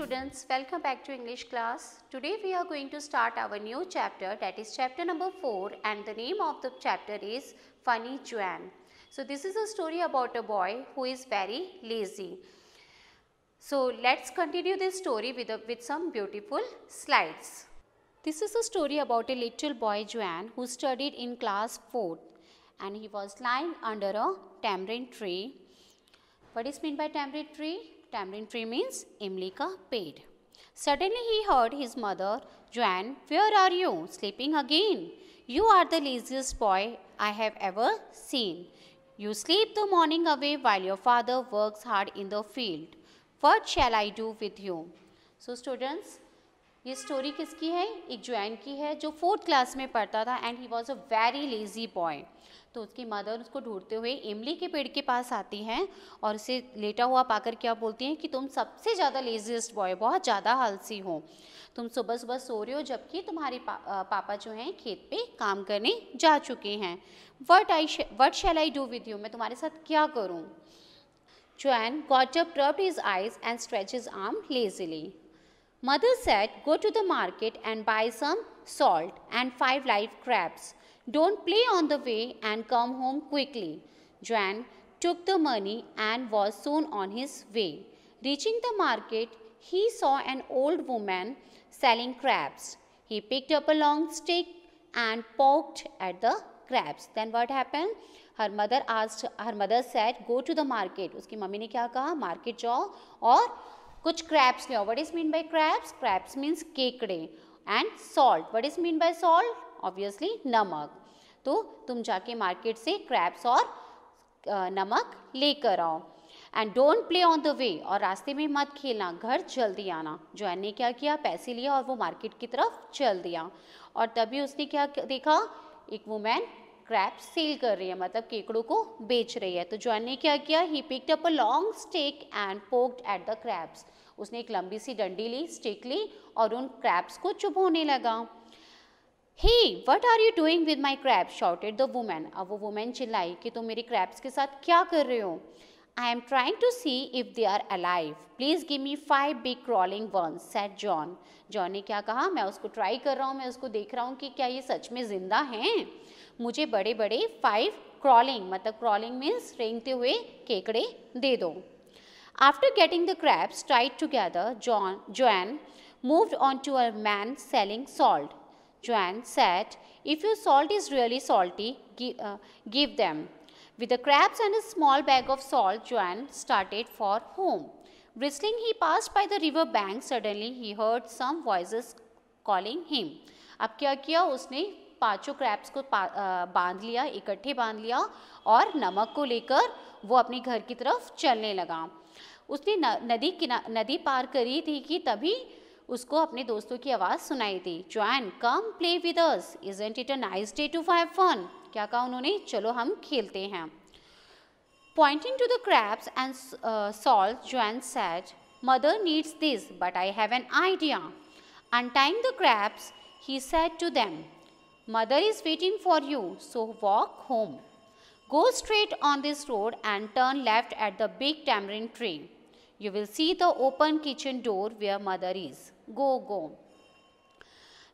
students, welcome back to English class. Today we are going to start our new chapter, that is chapter number 4, and the name of the chapter is Funny Joanne. So this is a story about a boy who is very lazy. So let's continue this story with some beautiful slides. This is a story about a little boy Joanne who studied in class 4 and he was lying under a tamarind tree. What is meant by tamarind tree? Tamarind tree means imli ka ped. Suddenly he heard his mother, Joanne, where are you? Sleeping again? You are the laziest boy I have ever seen. You sleep the morning away while your father works hard in the field. What shall I do with you? So students, ये story किसकी है? एक Dwayne की है जो 4th class में पढ़ता था and he was a very lazy boy. तो उसकी मदर उसको ढूंढते हुए इमली के पेड़ के पास आती हैं और उसे लेटा हुआ पाकर क्या बोलती हैं कि तुम सबसे ज़्यादा लेजीस्ट बॉय, बहुत ज़्यादा आलसी हो. तुम सुबह सुबह सो रहे हो जबकि तुम्हारे पापा जो हैं खेत पे काम करने जा चुके हैं. What shall I do with you? मैं तुम्हारे साथ क्या करूँ? Joan got up, rubbed his eyes and stretched his arm lazily. Mother said, go to the market and buy some salt and 5 live crabs. Don't play on the way and come home quickly. Joanne took the money and was soon on his way. Reaching the market, he saw an old woman selling crabs. He picked up a long stick and poked at the crabs. Then what happened? Her mother said, go to the market. उसकी mummy ने क्या कहा? Market जाओ और कुछ crabs ले आओ. What is mean by crabs? Crabs means केकड़े. And salt. What is mean by salt? Obviously नमक. तो तुम जाके मार्केट से क्रैब्स और नमक लेकर आओ. And don't play on the way. और रास्ते में मत खेलना, घर जल्दी आना. जोएन ने क्या किया? पैसे लिया और वो मार्केट की तरफ चल दिया. और तभी उसने क्या देखा? एक वुमेन क्रैब्स सेल कर रही है, मतलब केकड़ों को बेच रही है. तो जोएन ने क्या किया? He picked up a long stick and poked at the crabs. उसने एक लंबी सी डंडी ली, स्टिक ली और उन क्रैब्स को चुभोने लगा. Hey what are you doing with my crabs? Shouted the women. अब वो वुमेन चिल्लाई कि तुम मेरे क्रैब्स के साथ क्या कर रहे हो? I am trying to see if they are alive. Please give me 5 big crawling ones, said John. John ने क्या कहा? मैं उसको ट्राई कर रहा हूँ, मैं उसको देख रहा हूँ कि क्या ये सच में जिंदा हैं. मुझे बड़े बड़े 5 क्रॉलिंग, मतलब क्रॉलिंग मीन्स रेंगते हुए केकड़े दे दो. After getting the crabs tied together, Joanne moved on to a man selling salt. Joanne said, if your salt is really salty, give them. With the crabs and a small bag of salt, Joanne started for home. Whistling, he passed by the river bank. Suddenly, he heard some voices calling him. अब क्या किया? उसने 5 crabs को बांध लिया, इकट्ठे बांध लिया और नमक को लेकर वो अपने घर की तरफ चलने लगा. उसने नदी पार करी थी कि तभी उसको अपने दोस्तों की आवाज़ सुनाई दी. Joanne come play with us, isn't it a nice day to have fun. क्या कहा उन्होंने? चलो हम खेलते हैं. Pointing to the crabs and salt, Joanne said, mother needs this but I have an idea. Untying the crabs, he said to them, mother is waiting for you, so walk home. Go straight on this road and turn left at the big tamarind tree. You will see the open kitchen door where mother is. Go, go.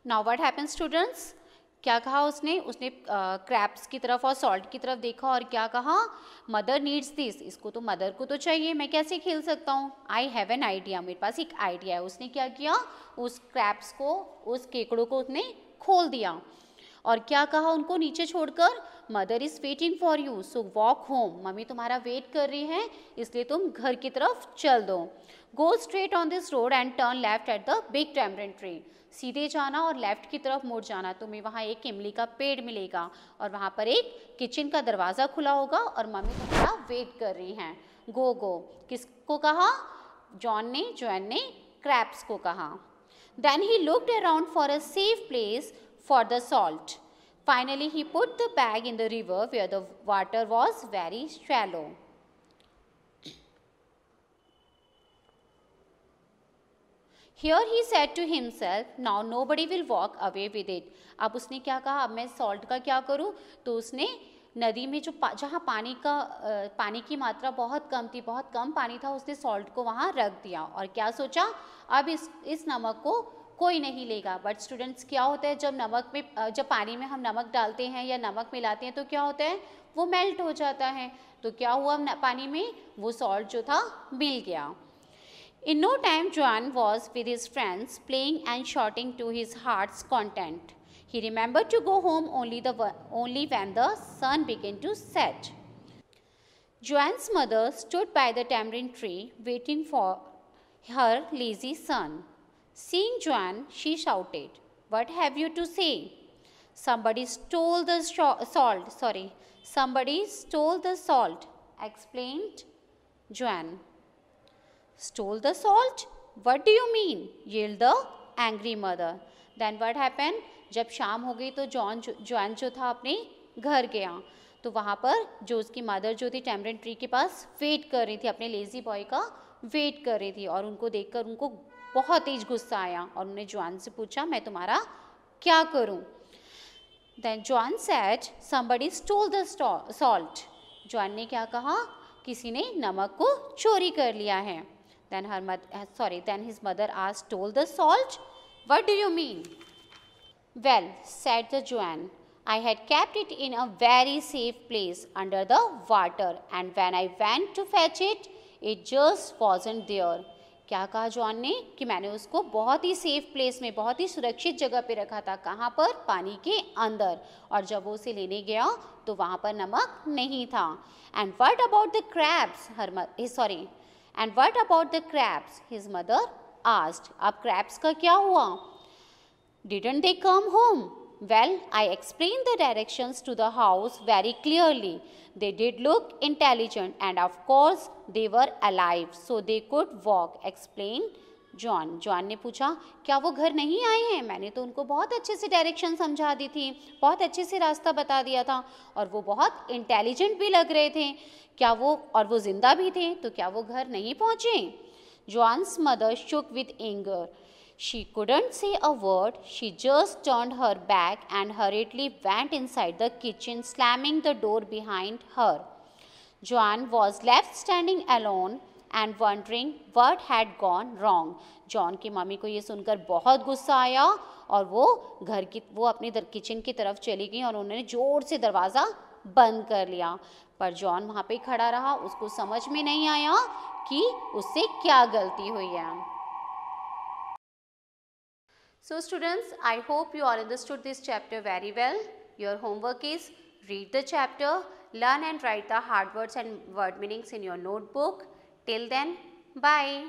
Now what happens students? क्या कहा उसने? उसने crabs की तरफ और salt की तरफ देखा और क्या कहा? Mother needs this. इसको तो मदर को तो चाहिए, मैं कैसे खेल सकता हूँ? आई हैव एन आइडिया. मेरे पास एक आइडिया है. उसने क्या किया? उस क्रैब्स को, उस केकड़ों को उसने खोल दिया और क्या कहा उनको नीचे छोड़कर? Mother is waiting for you, so walk home. Mummy तुम्हारा वेट कर रही है, इसलिए तुम घर की तरफ चल दो. Go straight on this road and turn left at the big tamarind tree. सीधे जाना और लेफ्ट की तरफ मुड़ जाना. तुम्हें वहाँ एक इमली का पेड़ मिलेगा और वहाँ पर एक किचन का दरवाज़ा खुला होगा और मम्मी तुम्हारा वेट कर रही हैं. गो गो. किसको कहा? जोएन ने क्रैब्स को कहा. Then he looked around for a safe place for the salt. Finally, he put the bag in the river where the water was very shallow. Here he said to himself, now nobody will walk away with it. अब उसने क्या कहा? अब मैं salt का क्या करूँ? तो उसने नदी में जो जहाँ पानी की मात्रा बहुत कम थी, बहुत कम पानी था, उसने सॉल्ट को वहाँ रख दिया और क्या सोचा, अब इस नमक को कोई नहीं लेगा। बट स्टूडेंट्स, क्या होता है जब पानी में हम नमक डालते हैं या नमक मिलाते हैं तो क्या होता है, वो मेल्ट हो जाता है। तो क्या हुआ पानी में, वो सॉल्ट जो था मिल गया। In no time, Joan was with his friends playing and shouting to his heart's content. He remembered to go home only when the sun began to set. Joan's mother stood by the tamarind tree waiting for her lazy son. Seeing Joan, she shouted, "What have you to say?" Somebody stole the salt, explained Joan. Stole the salt? What do you mean? Yelled the angry mother. Then what happened? जब शाम हो गई तो John जो था अपने घर गया, तो वहाँ पर जो उसकी मदर जो थी टैमरिंड ट्री के पास वेट कर रही थी, अपने लेजी बॉय का वेट कर रही थी, और उनको देखकर उनको बहुत तेज गुस्सा आया और उन्होंने जॉन से पूछा, मैं तुम्हारा क्या करूँ? Then John said, somebody stole the salt. John ने क्या कहा, किसी ने नमक को चोरी कर लिया है। Then his mother asked, stole the salt? What do you mean? Well, said the Joan, I had kept it in a very safe place under the water, and when I went to fetch it, it just wasn't there. क्या कहा John ने कि मैंने उसको बहुत ही safe place में, बहुत ही सुरक्षित जगह पे रखा था। कहाँ पर? पानी के अंदर। और जब वो उसे लेने गया तो वहाँ पर नमक नहीं था। And what about the crabs? And what about the crabs? His mother asked. अब crabs का क्या हुआ? Didn't they come home? Well, I explained the directions to the house very clearly. They did look intelligent and of course they were alive, so they could walk, explained John. John ने पूछा, क्या वो घर नहीं आए हैं? मैंने तो उनको बहुत अच्छे से डायरेक्शन समझा दी थी, बहुत अच्छे से रास्ता बता दिया था, और वो बहुत इंटेलिजेंट भी लग रहे थे। क्या वो जिंदा भी थे, तो क्या वो घर नहीं पहुँचे? John's mother shook with anger. She couldn't say a word. She just turned her back and hurriedly went inside the kitchen, slamming the door behind her. Joan was left standing alone and wondering what had gone wrong. John की mummy को ये सुनकर बहुत गुस्सा आया और वो अपने किचन की तरफ चली गई और उन्होंने जोर से दरवाज़ा बंद कर लिया। पर जॉन वहाँ पे खड़ा रहा, उसको समझ में नहीं आया कि उससे क्या गलती हुई है। So students, I hope you all understood this chapter very well. Your homework is read the chapter, learn and write the hard words and word meanings in your notebook. Till then, bye.